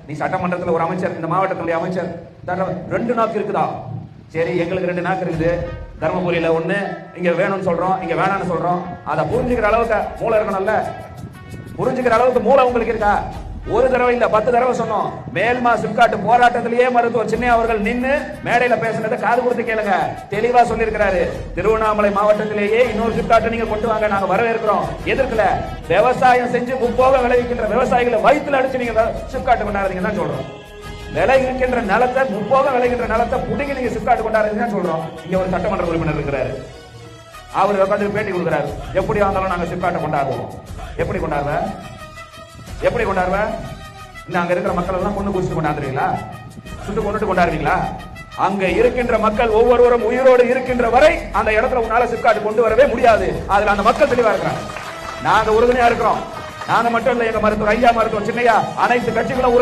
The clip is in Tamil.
நீ சட்டமன்றத்தில் ஒரு அமைச்சர், இந்த மாவட்டத்தினுடைய அமைச்சர், 2 நாக்கு இருக்குதா? சரி, எங்களுக்கு 2 நாக்கு இருக்குது. தர்மபுரியில 1, இங்க வேணும்னு சொல்றோம், இங்க வேணாம்னு சொல்றோம். அதை புரிஞ்சுக்கிற அளவுக்கு மூளை இருக்கணும்ல. புரிஞ்சுக்கிற அளவுக்கு மூளை உங்களுக்கு இருக்கா? ஒரு தடவை இல்ல 10 தடவை சொன்னோம். மேல்மா சிப்காட் போராட்டத்திலேயே மருத்துவர் சின்னையா அவர்கள் நின்னு மேடையில பேசினதை காது கொடுத்து கேளுங்க. தெளிவா சொல்லியிருக்கிறாரு. திருவண்ணாமலை மாவட்டத்திலேயே இன்னொரு சிப்காட்டை நீங்க கொண்டு வாங்க, நாங்க வரவேற்கிறோம், எதிர்க்கல. விவசாயம் செஞ்சு முப்போக விளைவிக்கின்ற விவசாயிகளை வயிற்றுல அடிச்சு நீங்க சிப்காட்டு கொண்டாடுறீங்க தான் சொல்றோம். விளைவிக்கின்ற நிலத்தை, முப்போக விளைகின்ற நிலத்தை புடுங்கி நீங்க சிப்காட்டு கொண்டாடுறீங்க தான் சொல்றோம். இங்க ஒரு சட்டமன்ற உறுப்பினர் இருக்கிறாரு, அவர் உட்காந்து பேட்டி கொடுக்கிறாரு. எப்படி வந்தாலும் நாங்க சிப்காட்டை கொண்டாடுவோம். எப்படி கொண்டாடுவேன்? எப்படி கொண்டாடுவேன்? இன்னும் அங்க இருக்கிற மக்கள் எல்லாம் கொண்டு குடிச்சு கொண்டாடுறீங்களா? சுட்டு கொண்டுட்டு கொண்டாடுறீங்களா? அங்க இருக்கின்ற மக்கள் ஒவ்வொருவரும் உயிரோடு இருக்கின்ற வரை அந்த இடத்துல உன்னால சிப்காட் கொண்டு வரவே முடியாது. அதுல அந்த மக்கள் தெளிவா இருக்கிறாங்க. நாங்க உறுதுணையா இருக்கிறோம். நாங்க மட்டும் இல்ல, எங்க மருத்துவர் ஐயா, மருத்துவர் சின்னையா, அனைத்து கட்சிகளும்